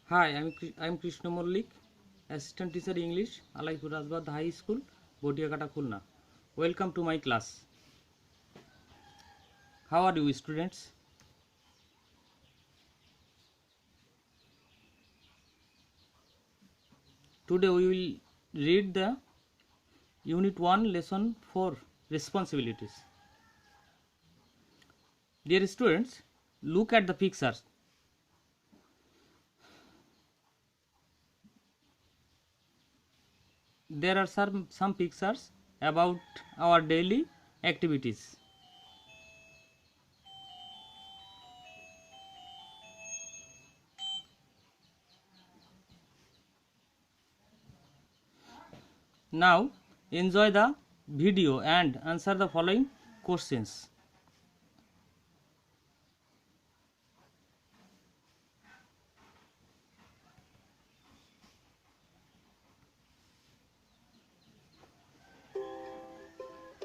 Hi, I'm Krishna Mollik, Assistant Teacher English, Alaipur Rajbad High School, Botiakata, Khulna. Welcome to my class. How are you, students? Today we will read the Unit 1, Lesson 4, Responsibilities. Dear students, look at the pictures. There are some pictures about our daily activities. Now, enjoy the video and answer the following questions.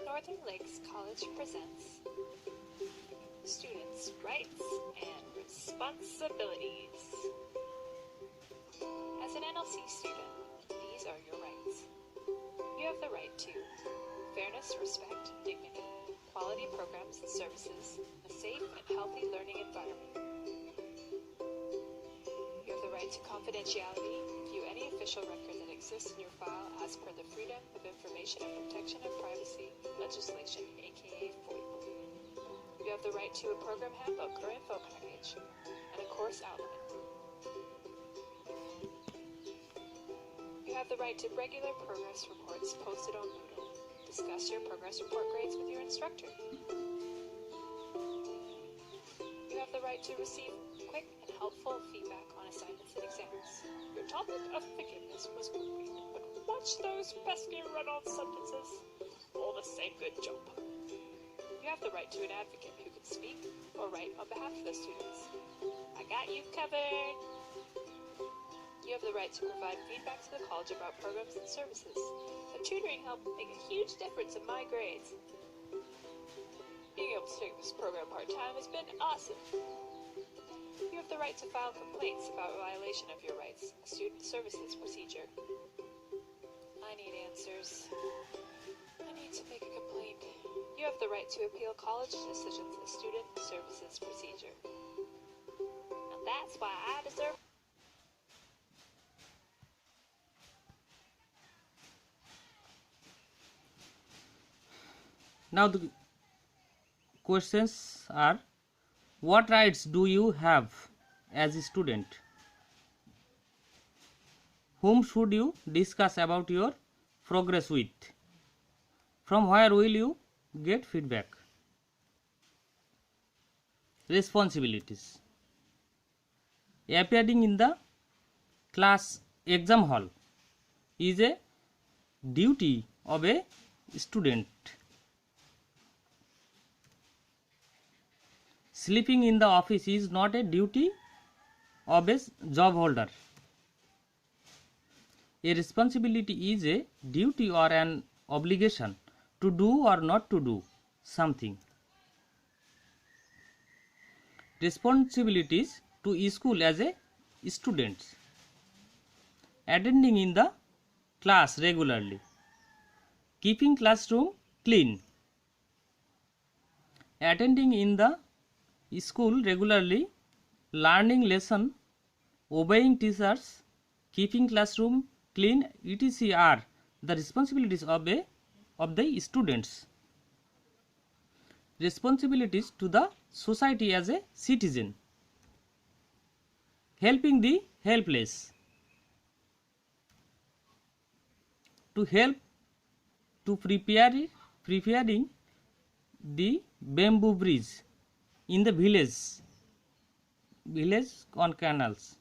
Northern Lakes College presents Students' Rights and Responsibilities. As an NLC student, these are your rights. You have the right to fairness, respect, dignity, quality programs and services, a safe and healthy learning environment. You have the right to confidentiality, view any official record that exists in your file as per the Freedom of Information and Protection of Privacy legislation, aka FOIP. You have the right to a program handbook or info package and a course outline. You have the right to regular progress reports posted on Moodle. Discuss your progress report grades with your instructor. You have the right to receive quick and helpful feedback on assignments and exams. Your topic of forgiveness was complete, but watch those pesky run-on sentences. All the same good job. You have the right to an advocate who can speak or write on behalf of the students. I got you covered. You have the right to provide feedback to the college about programs and services. The tutoring helped make a huge difference in my grades. Being able to take this program part-time has been awesome. You have the right to file complaints about violation of your rights, a student services procedure. I need answers. I need to make a complaint. You have the right to appeal college decisions, a student services procedure. And that's why I deserve. Now the questions are: what rights do you have as a student? Whom should you discuss about your progress with? From where will you get feedback? Responsibilities. Appearing in the class exam hall is a duty of a student. Sleeping in the office is not a duty of a job holder. A responsibility is a duty or an obligation to do or not to do something. Responsibilities to school as a student. Attending in the class regularly. Keeping classroom clean. Attending in the school regularly, learning lesson, obeying teachers, keeping classroom clean, etc. are the responsibilities of the students. Responsibilities to the society as a citizen. Helping the helpless. To help to preparing the bamboo bridge in the village on canals.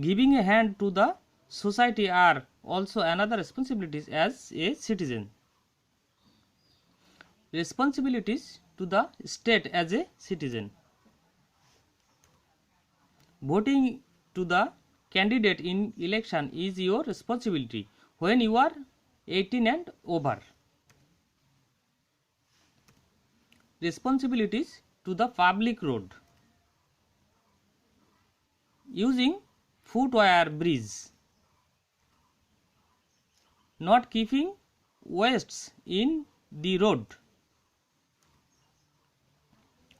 Giving a hand to the society are also another responsibilities as a citizen. Responsibilities to the state as a citizen. Voting to the candidate in election is your responsibility when you are 18 and over. Responsibilities to the public road. using footwear bridge, not keeping wastes in the road,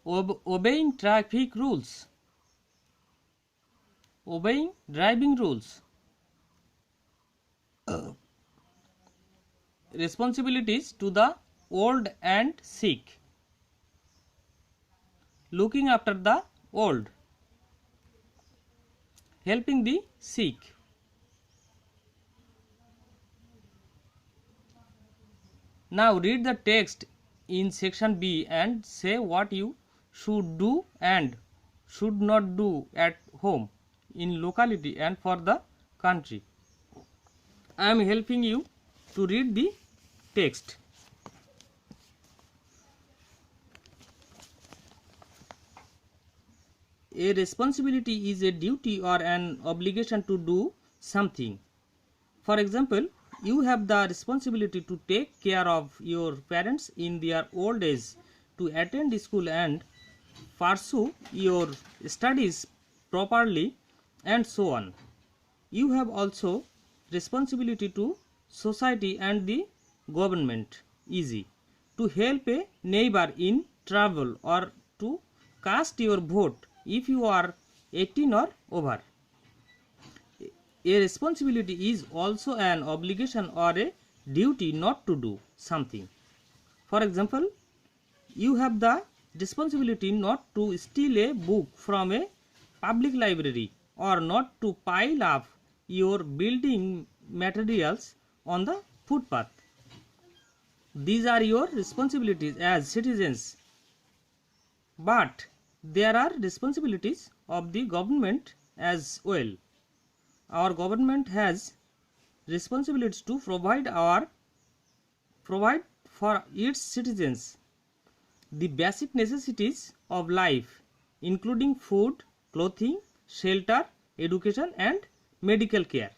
obeying traffic rules, obeying driving rules, responsibilities to the old and sick, looking after the old, helping the sick. Now read the text in section B and say what you should do and should not do at home, in locality and for the country. I am helping you to read the text. A responsibility is a duty or an obligation to do something. For example, you have the responsibility to take care of your parents in their old age, to attend school and pursue your studies properly, and so on. You have also responsibility to society and the government, easy, to help a neighbor in trouble or to cast your vote if you are 18 or over. A responsibility is also an obligation or a duty not to do something. For example, you have the responsibility not to steal a book from a public library or not to pile up your building materials on the footpath. These are your responsibilities as citizens. But there are responsibilities of the government as well. Our government has responsibilities to provide for its citizens the basic necessities of life, including food, clothing, shelter, education and medical care.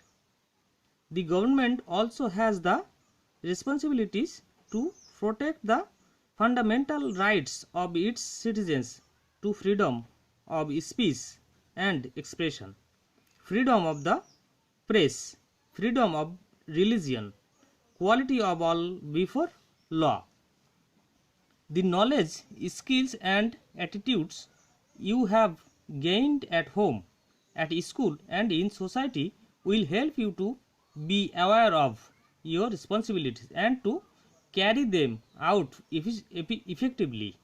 The government also has the responsibilities to protect the fundamental rights of its citizens to freedom of speech and expression, freedom of the press, freedom of religion, equality of all before law. The knowledge, skills and attitudes you have gained at home, at school and in society will help you to be aware of your responsibilities and to carry them out effectively.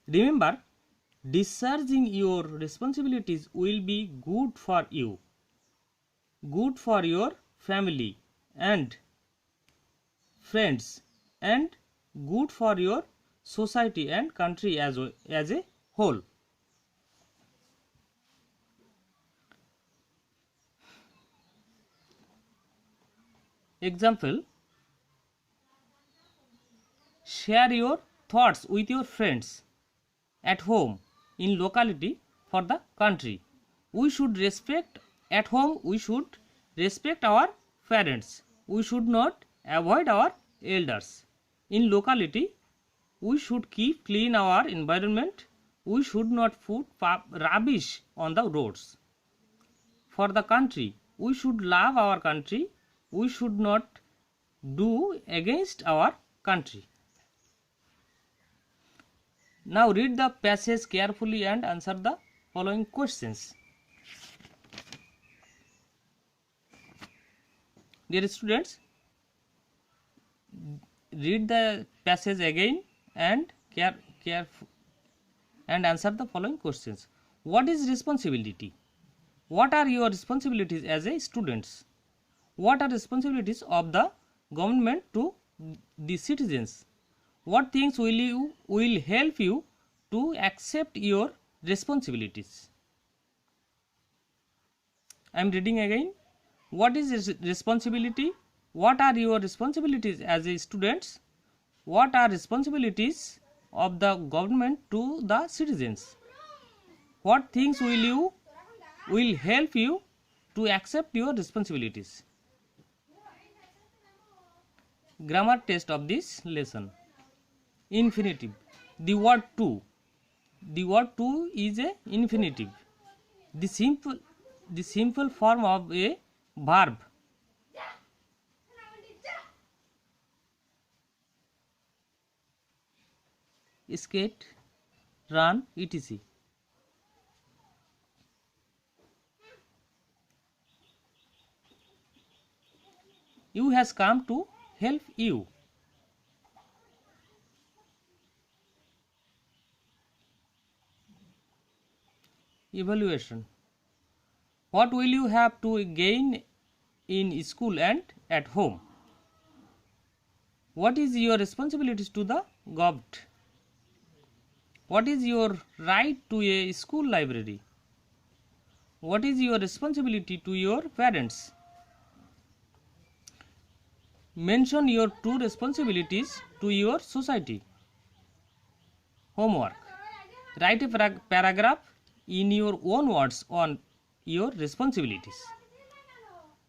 Remember, discharging your responsibilities will be good for you, good for your family and friends, and good for your society and country as a whole. Example: share your thoughts with your friends at home, in locality, for the country. We should respect at home, we should respect our parents. We should not avoid our elders. In locality, we should keep clean our environment. We should not put rubbish on the roads. For the country, we should love our country. We should not do against our country. Now read the passage carefully and answer the following questions. Dear students, read the passage again and answer the following questions. What is responsibility? What are your responsibilities as a students? What are responsibilities of the government to the citizens? What things will help you to accept your responsibilities? I am reading again. What is responsibility? What are your responsibilities as a students? What are responsibilities of the government to the citizens? What things will help you to accept your responsibilities? Grammar test of this lesson. Infinitive. The word to is a infinitive. The the simple form of a verb. Skate, run, etc. You has come to help you. Evaluation. What will you have to gain in school and at home? What is your responsibilities to the government? What is your right to a school library? What is your responsibility to your parents? Mention your true responsibilities to your society. Homework. Write a paragraph in your own words on your responsibilities.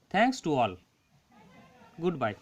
Thanks to all. Goodbye.